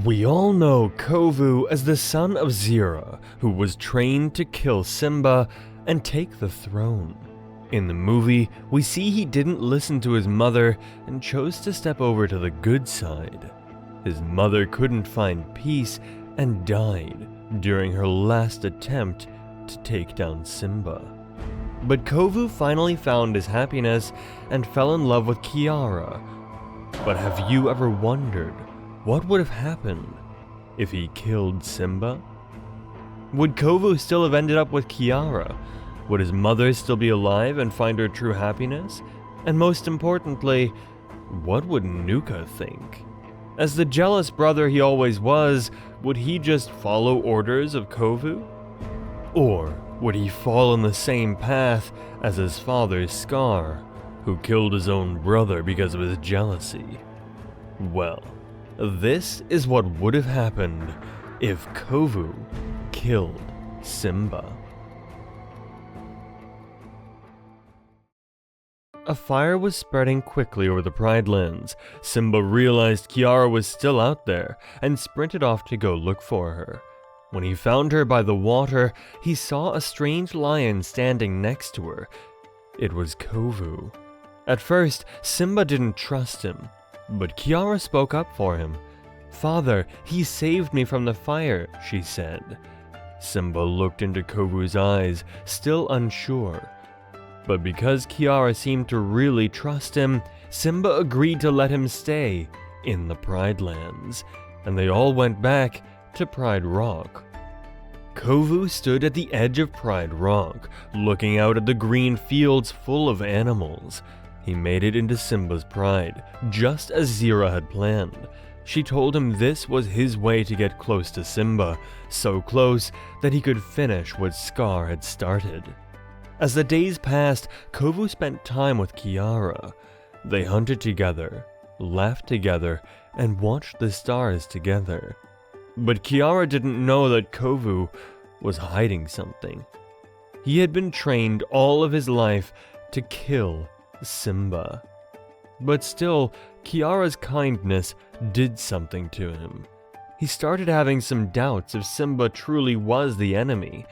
We all know Kovu as the son of Zira, who was trained to kill Simba and take the throne. In the movie, we see he didn't listen to his mother and chose to step over to the good side. His mother couldn't find peace and died during her last attempt to take down Simba. But Kovu finally found his happiness and fell in love with Kiara. But have you ever wondered what would have happened if he killed Simba? Would Kovu still have ended up with Kiara? Would his mother still be alive and find her true happiness? And most importantly, what would Nuka think? As the jealous brother he always was, would he just follow orders of Kovu? Or would he fall on the same path as his father Scar, who killed his own brother because of his jealousy? Well, this is what would have happened if Kovu killed Simba. A fire was spreading quickly over the Pride Lands. Simba realized Kiara was still out there and sprinted off to go look for her. When he found her by the water, he saw a strange lion standing next to her. It was Kovu. At first, Simba didn't trust him, but Kiara spoke up for him. "Father, he saved me from the fire," she said. Simba looked into Kovu's eyes, still unsure. But because Kiara seemed to really trust him, Simba agreed to let him stay in the Pride Lands, and they all went back to Pride Rock. Kovu stood at the edge of Pride Rock, looking out at the green fields full of animals. He made it into Simba's pride, just as Zira had planned. She told him this was his way to get close to Simba, so close that he could finish what Scar had started. As the days passed, Kovu spent time with Kiara. They hunted together, laughed together, and watched the stars together. But Kiara didn't know that Kovu was hiding something. He had been trained all of his life to kill Simba. But still, Kiara's kindness did something to him. He started having some doubts if Simba truly was the enemy,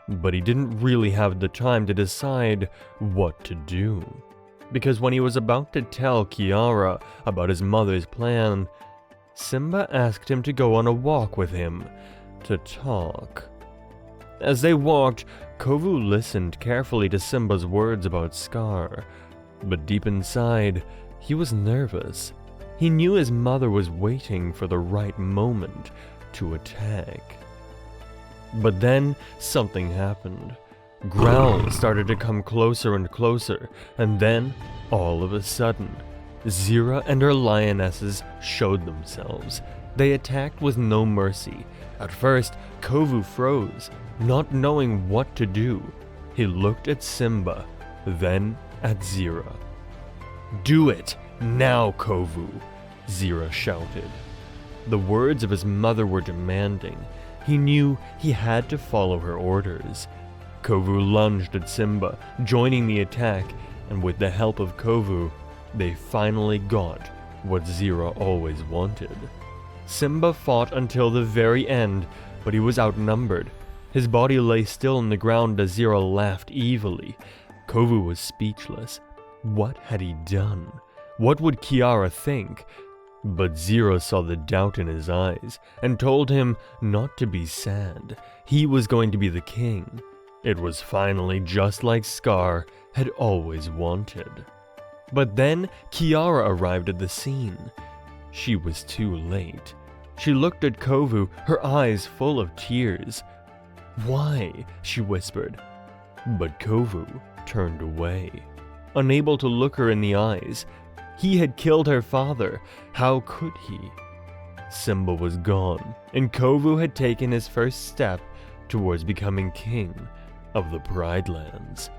but he didn't really have the time to decide what to do. Because when he was about to tell Kiara about his mother's plan, Simba asked him to go on a walk with him to talk. As they walked, Kovu listened carefully to Simba's words about Scar, but deep inside, he was nervous. He knew his mother was waiting for the right moment to attack. But then something happened. Growls started to come closer and closer, and then, all of a sudden, Zira and her lionesses showed themselves. They attacked with no mercy. At first, Kovu froze, not knowing what to do. He looked at Simba, then at Zira. "Do it, now, Kovu," Zira shouted. The words of his mother were demanding. He knew he had to follow her orders. Kovu lunged at Simba, joining the attack, and with the help of Kovu, they finally got what Zira always wanted. Simba fought until the very end, but he was outnumbered. His body lay still on the ground as Zira laughed evilly. Kovu was speechless. What had he done? What would Kiara think? But Zira saw the doubt in his eyes and told him not to be sad. He was going to be the king. It was finally just like Scar had always wanted. But then Kiara arrived at the scene. She was too late. She looked at Kovu, her eyes full of tears. "Why?" she whispered. But Kovu turned away, unable to look her in the eyes. He had killed her father. How could he? Simba was gone, and Kovu had taken his first step towards becoming king of the Pride Lands.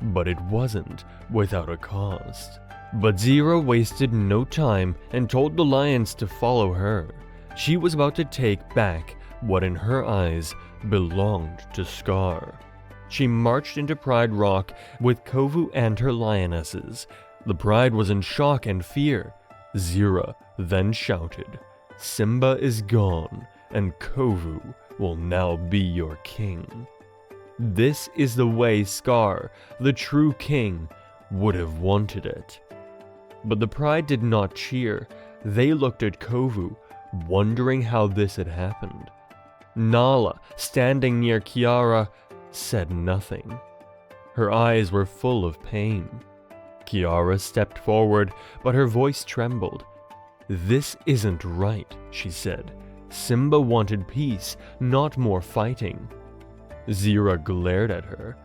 But it wasn't without a cost. But Zira wasted no time and told the lions to follow her. She was about to take back what in her eyes belonged to Scar. She marched into Pride Rock with Kovu and her lionesses. The Pride was in shock and fear. Zira then shouted, Simba is gone, and Kovu will now be your king. This is the way Scar, the true king, would have wanted it. But the pride did not cheer. They looked at Kovu, wondering how this had happened. Nala, standing near Kiara, said nothing. Her eyes were full of pain. Kiara stepped forward, but her voice trembled. "This isn't right," she said. "Simba wanted peace, not more fighting." Zira glared at her.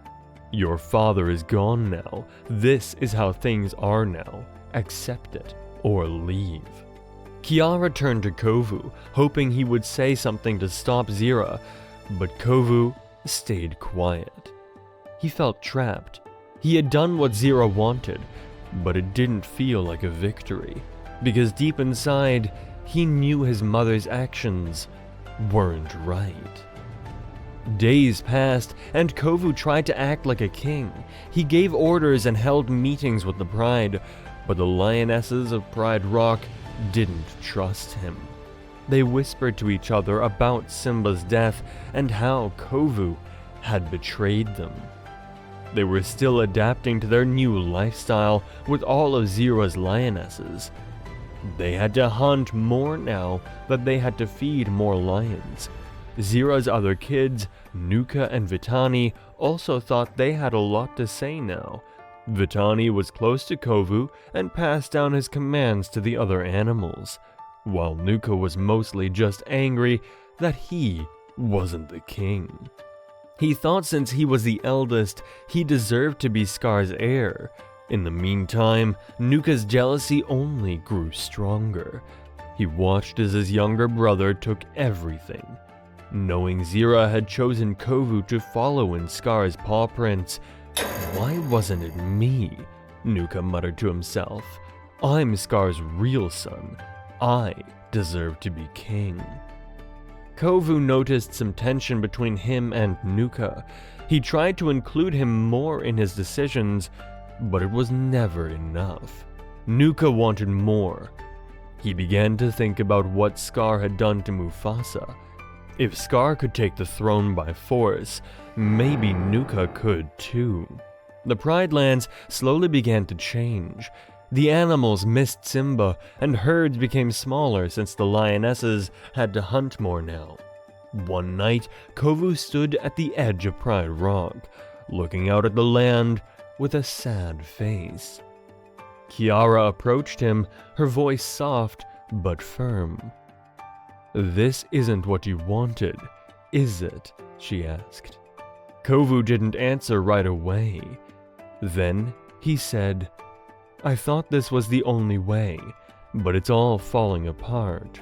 "Your father is gone now. This is how things are now. Accept it, or leave." Kiara turned to Kovu, hoping he would say something to stop Zira, but Kovu stayed quiet. He felt trapped. He had done what Zira wanted, but it didn't feel like a victory, because deep inside, he knew his mother's actions weren't right. Days passed, and Kovu tried to act like a king. He gave orders and held meetings with the Pride, but the lionesses of Pride Rock didn't trust him. They whispered to each other about Simba's death and how Kovu had betrayed them. They were still adapting to their new lifestyle with all of Zira's lionesses. They had to hunt more now that they had to feed more lions. Zira's other kids, Nuka and Vitani, also thought they had a lot to say now. Vitani was close to Kovu and passed down his commands to the other animals, while Nuka was mostly just angry that he wasn't the king. He thought since he was the eldest, he deserved to be Scar's heir. In the meantime, Nuka's jealousy only grew stronger. He watched as his younger brother took everything. Knowing Zira had chosen Kovu to follow in Scar's paw prints, "Why wasn't it me?" Nuka muttered to himself. "I'm Scar's real son. I deserve to be king." Kovu noticed some tension between him and Nuka. He tried to include him more in his decisions, but it was never enough. Nuka wanted more. He began to think about what Scar had done to Mufasa. If Scar could take the throne by force, maybe Nuka could too. The Pride Lands slowly began to change. The animals missed Simba, and herds became smaller since the lionesses had to hunt more now. One night, Kovu stood at the edge of Pride Rock, looking out at the land with a sad face. Kiara approached him, her voice soft but firm. "This isn't what you wanted, is it?" she asked. Kovu didn't answer right away. Then he said, "I thought this was the only way, but it's all falling apart."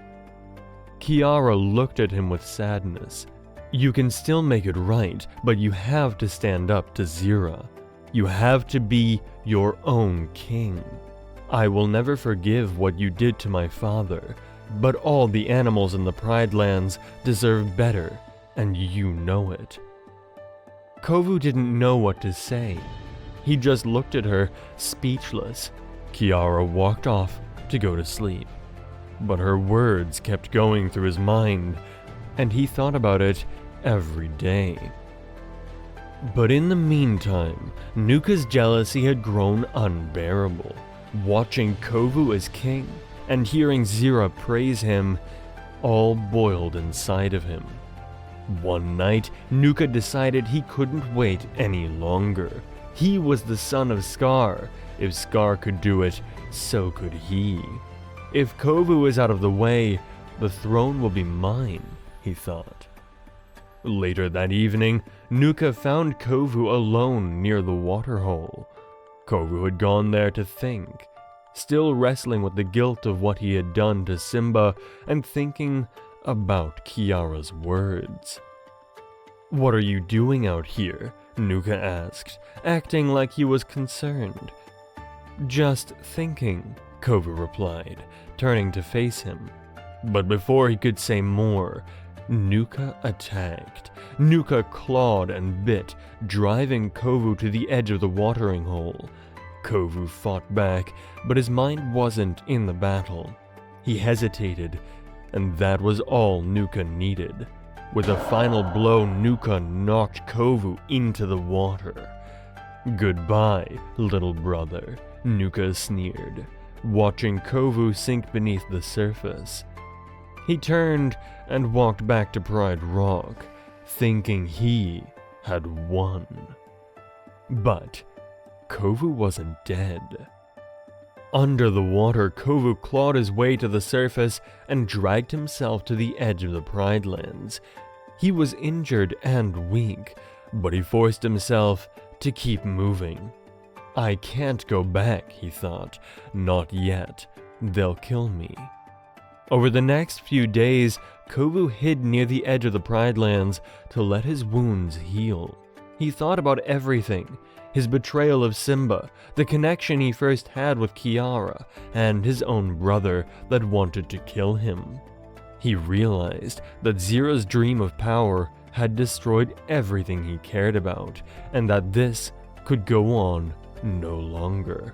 Kiara looked at him with sadness. "You can still make it right, but you have to stand up to Zira. You have to be your own king. I will never forgive what you did to my father, but all the animals in the Pride Lands deserve better, and you know it." Kovu didn't know what to say. He just looked at her, speechless. Kiara walked off to go to sleep, but her words kept going through his mind, and he thought about it every day. But in the meantime, Nuka's jealousy had grown unbearable. Watching Kovu as king and hearing Zira praise him all boiled inside of him. One night, Nuka decided he couldn't wait any longer. He was the son of Scar. If Scar could do it, so could he. If Kovu is out of the way, the throne will be mine, he thought. Later that evening, Nuka found Kovu alone near the waterhole. Kovu had gone there to think, still wrestling with the guilt of what he had done to Simba and thinking about Kiara's words. "What are you doing out here?" Nuka asked, acting like he was concerned. "Just thinking," Kovu replied, turning to face him. But before he could say more, Nuka attacked. Nuka clawed and bit, driving Kovu to the edge of the watering hole. Kovu fought back, but his mind wasn't in the battle. He hesitated, and that was all Nuka needed. With a final blow, Nuka knocked Kovu into the water. "Goodbye, little brother," Nuka sneered, watching Kovu sink beneath the surface. He turned and walked back to Pride Rock, thinking he had won. But Kovu wasn't dead. Under the water, Kovu clawed his way to the surface and dragged himself to the edge of the Pride Lands. He was injured and weak, but he forced himself to keep moving. "I can't go back," he thought. "Not yet. They'll kill me." Over the next few days, Kovu hid near the edge of the Pride Lands to let his wounds heal. He thought about everything: his betrayal of Simba, the connection he first had with Kiara, and his own brother that wanted to kill him. He realized that Zira's dream of power had destroyed everything he cared about, and that this could go on no longer.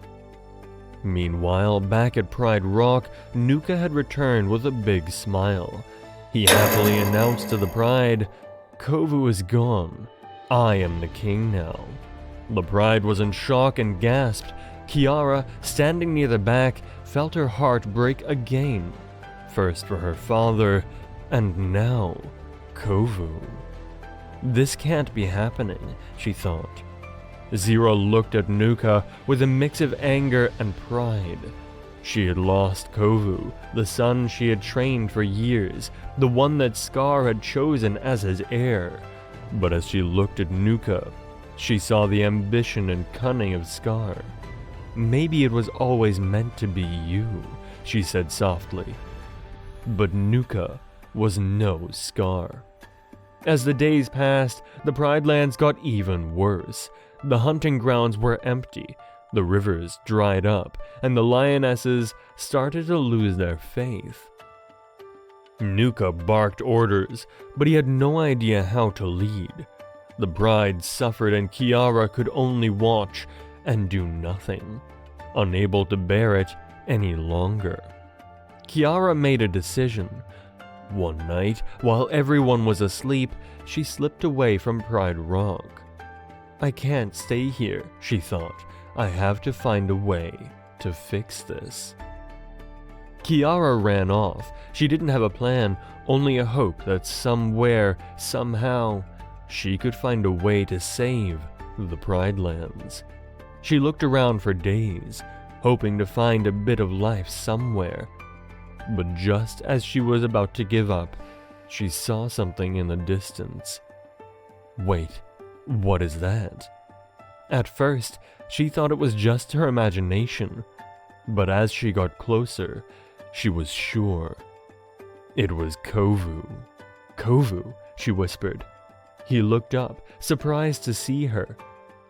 Meanwhile, back at Pride Rock, Nuka had returned with a big smile. He happily announced to the Pride, "Kovu is gone. I am the king now." The Pride was in shock and gasped. Kiara, standing near the back, felt her heart break again. First for her father, and now Kovu. This can't be happening, she thought. Zira looked at Nuka with a mix of anger and pride. She had lost Kovu, the son she had trained for years, the one that Scar had chosen as his heir. But as she looked at Nuka, she saw the ambition and cunning of Scar. "Maybe it was always meant to be you," she said softly. But Nuka was no Scar. As the days passed, the Pride Lands got even worse. The hunting grounds were empty, the rivers dried up, and the lionesses started to lose their faith. Nuka barked orders, but he had no idea how to lead. The Pride suffered and Kiara could only watch and do nothing, unable to bear it any longer. Kiara made a decision. One night, while everyone was asleep, she slipped away from Pride Rock. "I can't stay here," she thought. "I have to find a way to fix this." Kiara ran off. She didn't have a plan, only a hope that somewhere, somehow, she could find a way to save the Pride Lands. She looked around for days, hoping to find a bit of life somewhere. But just as she was about to give up, she saw something in the distance. Wait, what is that? At first, she thought it was just her imagination, but as she got closer, she was sure. It was Kovu. "Kovu," she whispered. He looked up, surprised to see her.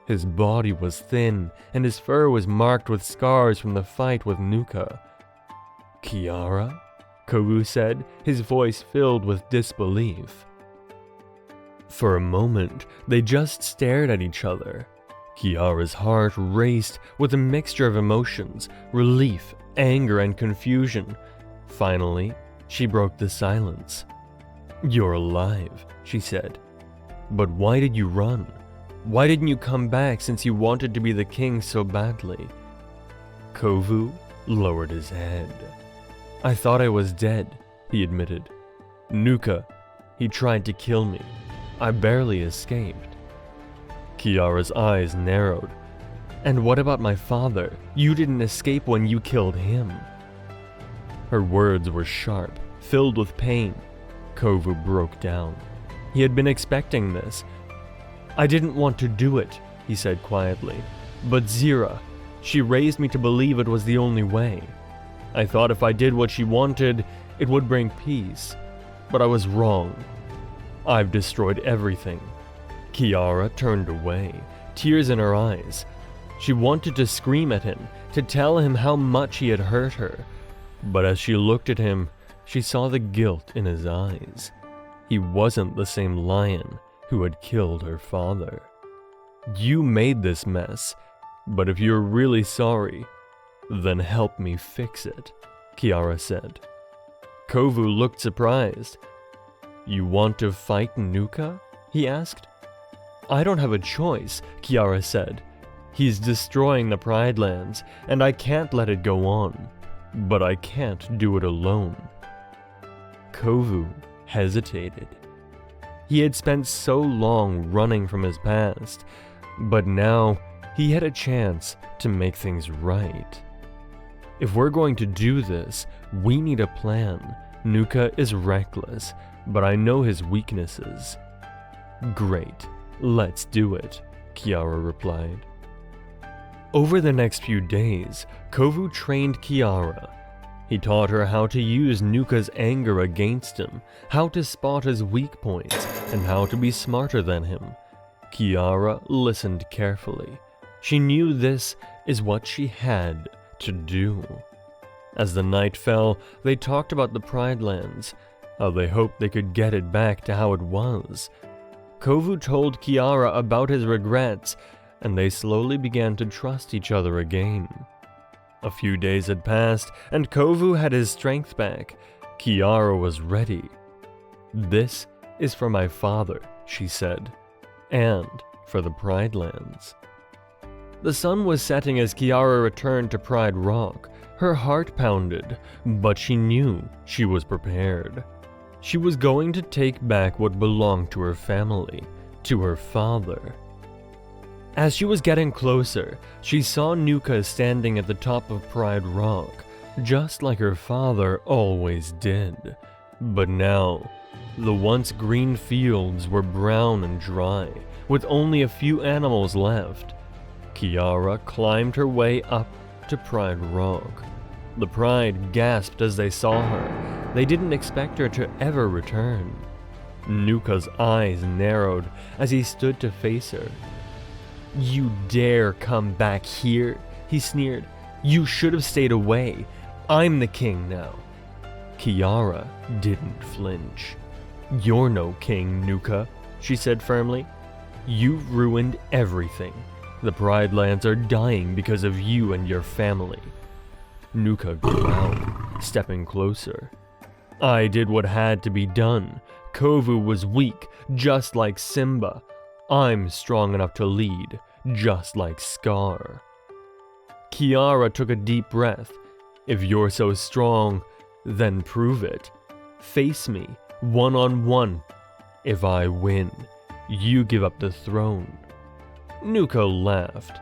His body was thin, and his fur was marked with scars from the fight with Nuka. "Kiara?" Kovu said, his voice filled with disbelief. For a moment, they just stared at each other. Kiara's heart raced with a mixture of emotions, relief, anger, and confusion. Finally, she broke the silence. "You're alive," she said. "But why did you run? Why didn't you come back since you wanted to be the king so badly?" Kovu lowered his head. "I thought I was dead," he admitted. "Nuka, he tried to kill me. I barely escaped." Kiara's eyes narrowed. "And what about my father? You didn't escape when you killed him." Her words were sharp, filled with pain. Kovu broke down. He had been expecting this. "I didn't want to do it," he said quietly. "But Zira, she raised me to believe it was the only way. I thought if I did what she wanted, it would bring peace. But I was wrong. I've destroyed everything." Kiara turned away, tears in her eyes. She wanted to scream at him, to tell him how much he had hurt her. But as she looked at him, she saw the guilt in his eyes. He wasn't the same lion who had killed her father. "You made this mess, but if you're really sorry, then help me fix it," Kiara said. Kovu looked surprised. "You want to fight Nuka?" he asked. "I don't have a choice," Kiara said. "He's destroying the Pride Lands, and I can't let it go on. But I can't do it alone." Kovu hesitated. He had spent so long running from his past, but now he had a chance to make things right. "If we're going to do this, we need a plan. Nuka is reckless, but I know his weaknesses." "Great, let's do it," Kiara replied. Over the next few days, Kovu trained Kiara. He taught her how to use Nuka's anger against him, how to spot his weak points, and how to be smarter than him. Kiara listened carefully. She knew this is what she had to do. As the night fell, they talked about the Pride Lands, how they hoped they could get it back to how it was. Kovu told Kiara about his regrets, and they slowly began to trust each other again. A few days had passed, and Kovu had his strength back. Kiara was ready. "This is for my father," she said, "and for the Pride Lands." The sun was setting as Kiara returned to Pride Rock. Her heart pounded, but she knew she was prepared. She was going to take back what belonged to her family, to her father. As she was getting closer, she saw Nuka standing at the top of Pride Rock, just like her father always did. But now, the once green fields were brown and dry, with only a few animals left. Kiara climbed her way up to Pride Rock. The Pride gasped as they saw her. They didn't expect her to ever return. Nuka's eyes narrowed as he stood to face her. "You dare come back here?" he sneered. "You should have stayed away. I'm the king now." Kiara didn't flinch. "You're no king, Nuka," she said firmly. "You've ruined everything. The Pride Lands are dying because of you and your family." Nuka growled, stepping closer. "I did what had to be done. Kovu was weak, just like Simba. I'm strong enough to lead, just like Scar." Kiara took a deep breath. "If you're so strong, then prove it. Face me, one-on-one. If I win, you give up the throne." Nuka laughed.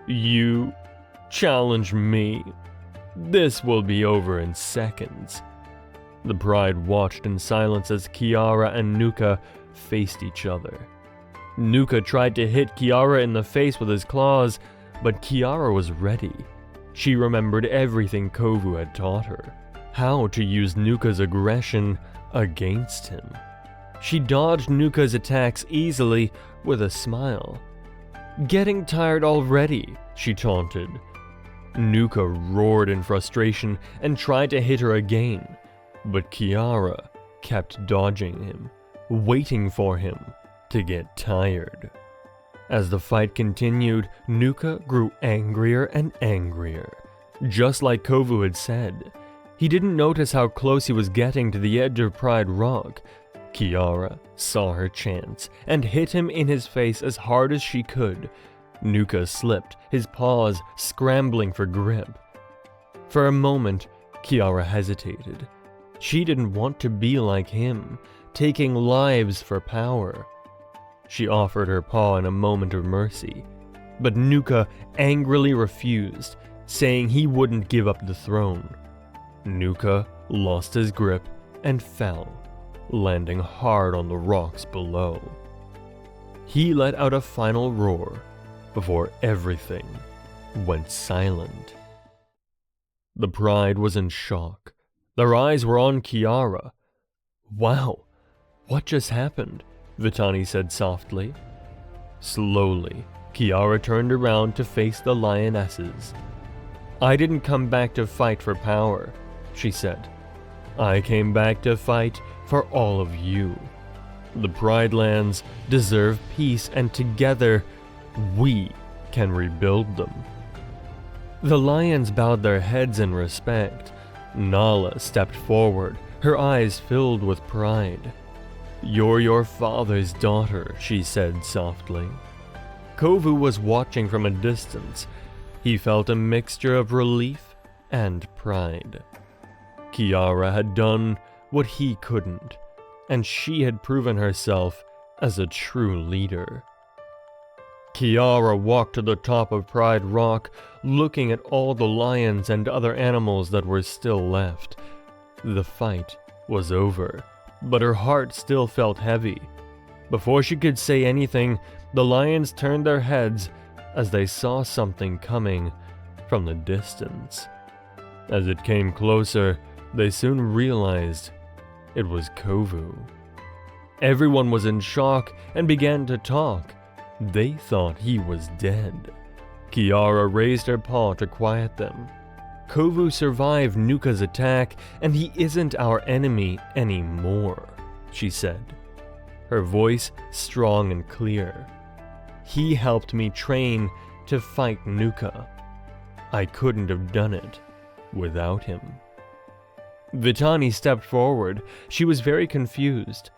"You challenge me? This will be over in seconds." The Pride watched in silence as Kiara and Nuka faced each other. Nuka tried to hit Kiara in the face with his claws, but Kiara was ready. She remembered everything Kovu had taught her, how to use Nuka's aggression against him. She dodged Nuka's attacks easily with a smile. "Getting tired already?" she taunted. Nuka roared in frustration and tried to hit her again, but Kiara kept dodging him, waiting for him to get tired. As the fight continued, Nuka grew angrier and angrier. Just like Kovu had said, he didn't notice how close he was getting to the edge of Pride Rock. Kiara saw her chance and hit him in his face as hard as she could. Nuka slipped, his paws scrambling for grip. For a moment, Kiara hesitated. She didn't want to be like him, taking lives for power. She offered her paw in a moment of mercy, but Nuka angrily refused, saying he wouldn't give up the throne. Nuka lost his grip and fell, landing hard on the rocks below. He let out a final roar before everything went silent. The Pride was in shock. Their eyes were on Kiara. "Wow, what just happened?" Vitani said softly. Slowly, Kiara turned around to face the lionesses. "I didn't come back to fight for power," she said. "I came back to fight for all of you. The Pride Lands deserve peace, and together, we can rebuild them." The lions bowed their heads in respect. Nala stepped forward, her eyes filled with pride. "You're your father's daughter," she said softly. Kovu was watching from a distance. He felt a mixture of relief and pride. Kiara had done what he couldn't, and she had proven herself as a true leader. Kiara walked to the top of Pride Rock, looking at all the lions and other animals that were still left. The fight was over, but her heart still felt heavy. Before she could say anything, the lions turned their heads as they saw something coming from the distance. As it came closer, they soon realized it was Kovu. Everyone was in shock and began to talk. They thought he was dead. Kiara raised her paw to quiet them. "Kovu survived Nuka's attack, and he isn't our enemy anymore," she said, her voice strong and clear. "He helped me train to fight Nuka. I couldn't have done it without him." Vitani stepped forward. She was very confused.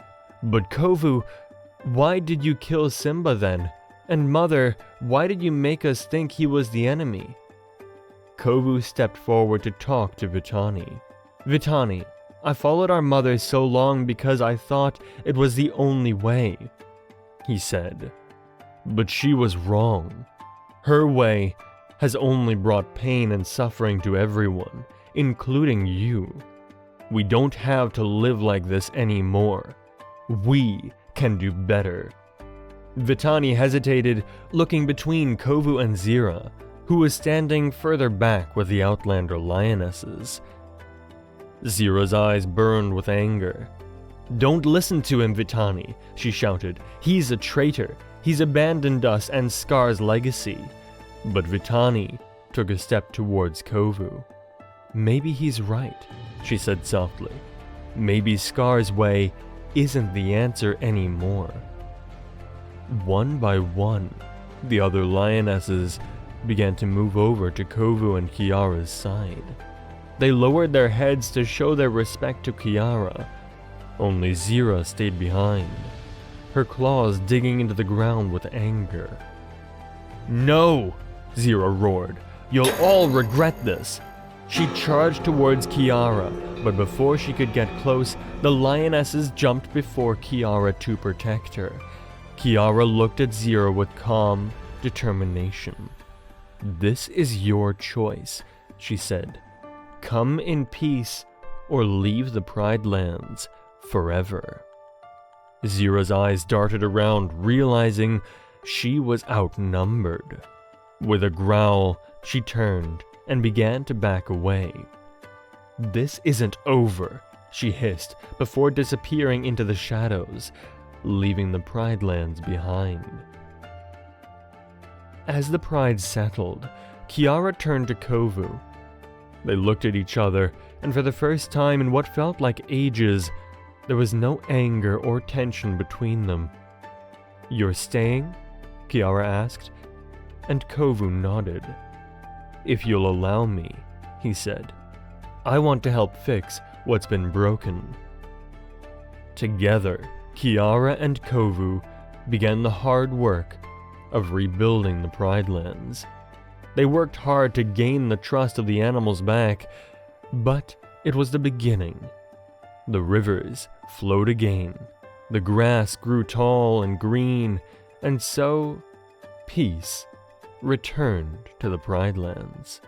"But Kovu, why did you kill Simba then? And Mother, why did you make us think he was the enemy?" Kovu stepped forward to talk to Vitani. "Vitani, I followed our mother so long because I thought it was the only way," he said. "But she was wrong. Her way has only brought pain and suffering to everyone, including you. We don't have to live like this anymore. We can do better." Vitani hesitated, looking between Kovu and Zira, who was standing further back with the Outlander lionesses. Zira's eyes burned with anger. "Don't listen to him, Vitani," she shouted. "He's a traitor. He's abandoned us and Scar's legacy." But Vitani took a step towards Kovu. "Maybe he's right," she said softly. "Maybe Scar's way isn't the answer anymore." One by one, the other lionesses began to move over to Kovu and Kiara's side. They lowered their heads to show their respect to Kiara. Only Zira stayed behind, her claws digging into the ground with anger. "No!" Zira roared. "You'll all regret this!" She charged towards Kiara, but before she could get close, the lionesses jumped before Kiara to protect her. Kiara looked at Zira with calm determination. "This is your choice," she said. "Come in peace or leave the Pride Lands forever." Zira's eyes darted around, realizing she was outnumbered. With a growl, she turned and began to back away. "This isn't over," she hissed before disappearing into the shadows, leaving the Pride Lands behind. As the Pride settled, Kiara turned to Kovu. They looked at each other, and for the first time in what felt like ages, there was no anger or tension between them. "You're staying?" Kiara asked, and Kovu nodded. "If you'll allow me," he said. "I want to help fix what's been broken." Together, Kiara and Kovu began the hard work of rebuilding the Pride Lands. They worked hard to gain the trust of the animals back, but it was the beginning. The rivers flowed again, the grass grew tall and green, and so peace returned to the Pride Lands.